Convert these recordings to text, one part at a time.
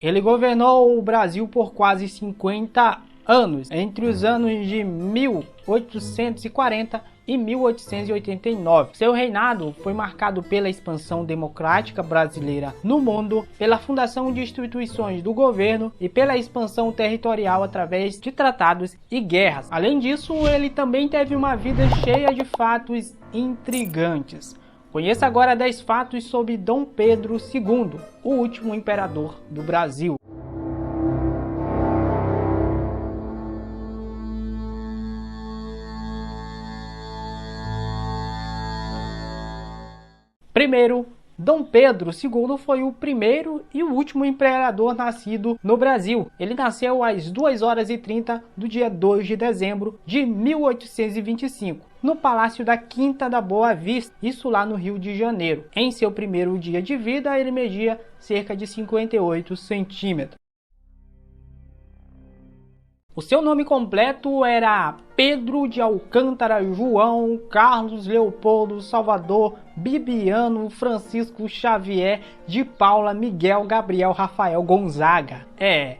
Ele governou o Brasil por quase 50 anos, entre os anos de 1840 e 1889. Seu reinado foi marcado pela expansão democrática brasileira no mundo, pela fundação de instituições do governo e pela expansão territorial através de tratados e guerras. Além disso, ele também teve uma vida cheia de fatos intrigantes. Conheça agora 10 fatos sobre Dom Pedro II, o último imperador do Brasil. Primeiro, Dom Pedro II foi o primeiro e o último imperador nascido no Brasil. Ele nasceu às 2h30 do dia 2 de dezembro de 1825, no Palácio da Quinta da Boa Vista, isso lá no Rio de Janeiro. Em seu primeiro dia de vida, ele media cerca de 58 centímetros. O seu nome completo era Pedro de Alcântara João Carlos Leopoldo Salvador Bibiano Francisco Xavier de Paula Miguel Gabriel Rafael Gonzaga. É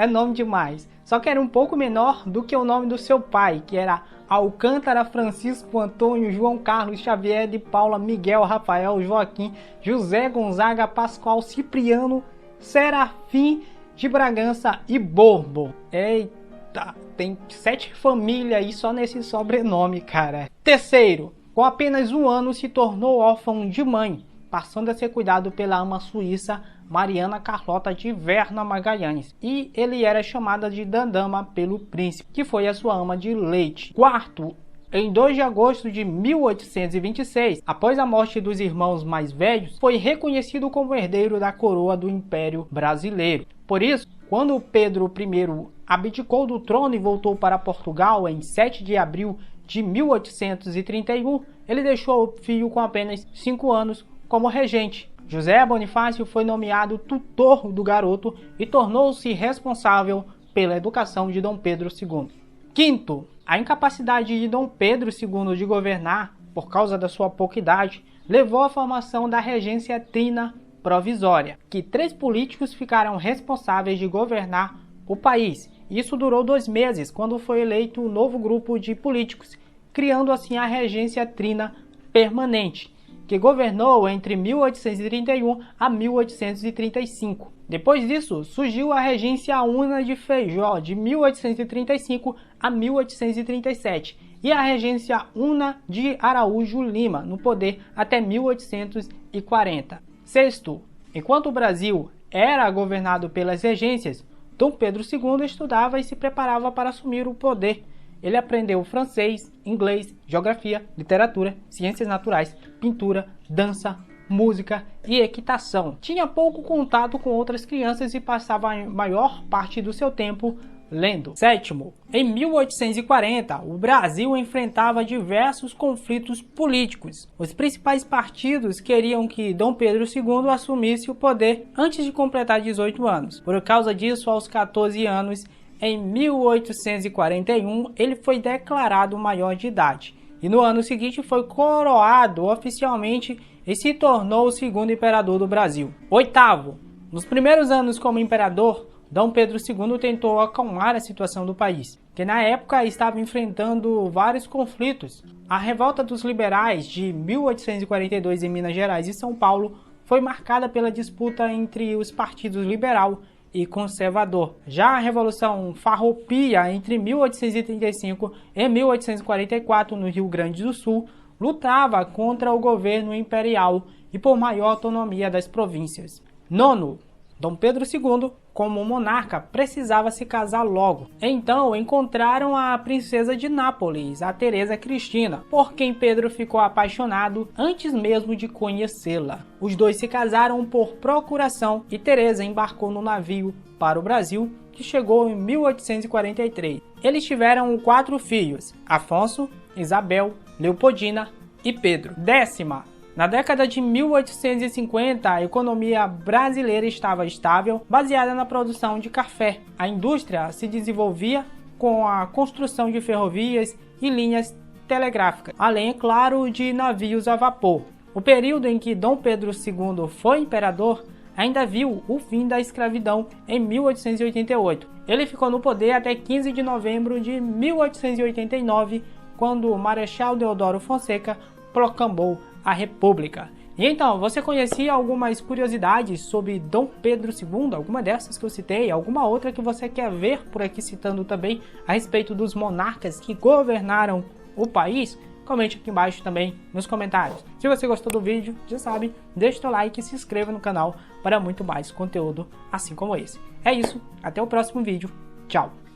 nome demais. Só que era um pouco menor do que o nome do seu pai, que era Alcântara Francisco Antônio João Carlos Xavier de Paula Miguel Rafael Joaquim José Gonzaga Pascoal Cipriano Serafim de Bragança e Borbo. Eita, tem 7 famílias aí só nesse sobrenome, cara. Terceiro, com apenas 1 ano se tornou órfão de mãe, passando a ser cuidado pela ama suíça Mariana Carlota de Verna Magalhães. E ele era chamada de Dandama pelo príncipe, que foi a sua ama de leite. Quarto, em 2 de agosto de 1826, após a morte dos irmãos mais velhos, foi reconhecido como herdeiro da coroa do Império Brasileiro. Por isso, quando Pedro I abdicou do trono e voltou para Portugal em 7 de abril de 1831, ele deixou o filho com apenas 5 anos como regente. José Bonifácio foi nomeado tutor do garoto e tornou-se responsável pela educação de Dom Pedro II. Quinto, a incapacidade de Dom Pedro II de governar, por causa da sua pouca idade, levou à formação da regência trina provisória, que 3 políticos ficaram responsáveis de governar o país. Isso durou 2 meses, quando foi eleito um novo grupo de políticos, criando assim a regência trina permanente, que governou entre 1831 a 1835. Depois disso, surgiu a regência una de Feijó, de 1835 a 1837, e a regência una de Araújo Lima, no poder até 1840. Sexto, enquanto o Brasil era governado pelas regências, Dom Pedro II estudava e se preparava para assumir o poder. Ele aprendeu francês, inglês, geografia, literatura, ciências naturais, pintura, dança, música e equitação. Tinha pouco contato com outras crianças e passava a maior parte do seu tempo lendo. Sétimo, em 1840, o Brasil enfrentava diversos conflitos políticos. Os principais partidos queriam que Dom Pedro II assumisse o poder antes de completar 18 anos. Por causa disso, aos 14 anos, em 1841, ele foi declarado maior de idade. E no ano seguinte foi coroado oficialmente e se tornou o segundo imperador do Brasil. Oitavo, nos primeiros anos como imperador, Dom Pedro II tentou acalmar a situação do país, que na época estava enfrentando vários conflitos. A revolta dos liberais de 1842 em Minas Gerais e São Paulo foi marcada pela disputa entre os partidos liberal e conservador. Já a Revolução Farroupilha entre 1835 e 1844 no Rio Grande do Sul lutava contra o governo imperial e por maior autonomia das províncias. Nono, Dom Pedro II, como monarca, precisava se casar logo. Então encontraram a princesa de Nápoles, a Teresa Cristina, por quem Pedro ficou apaixonado antes mesmo de conhecê-la. Os dois se casaram por procuração e Teresa embarcou no navio para o Brasil, que chegou em 1843. Eles tiveram 4 filhos: Afonso, Isabel, Leopoldina e Pedro. Décima, na década de 1850, a economia brasileira estava estável, baseada na produção de café. A indústria se desenvolvia com a construção de ferrovias e linhas telegráficas, além, é claro, de navios a vapor. O período em que Dom Pedro II foi imperador ainda viu o fim da escravidão em 1888. Ele ficou no poder até 15 de novembro de 1889, quando o Marechal Deodoro Fonseca proclamou a República. E então, você conhecia algumas curiosidades sobre Dom Pedro II? Alguma dessas que eu citei? Alguma outra que você quer ver por aqui citando também a respeito dos monarcas que governaram o país? Comente aqui embaixo também nos comentários. Se você gostou do vídeo, já sabe, deixa o seu like e se inscreva no canal para muito mais conteúdo assim como esse. É isso, até o próximo vídeo. Tchau!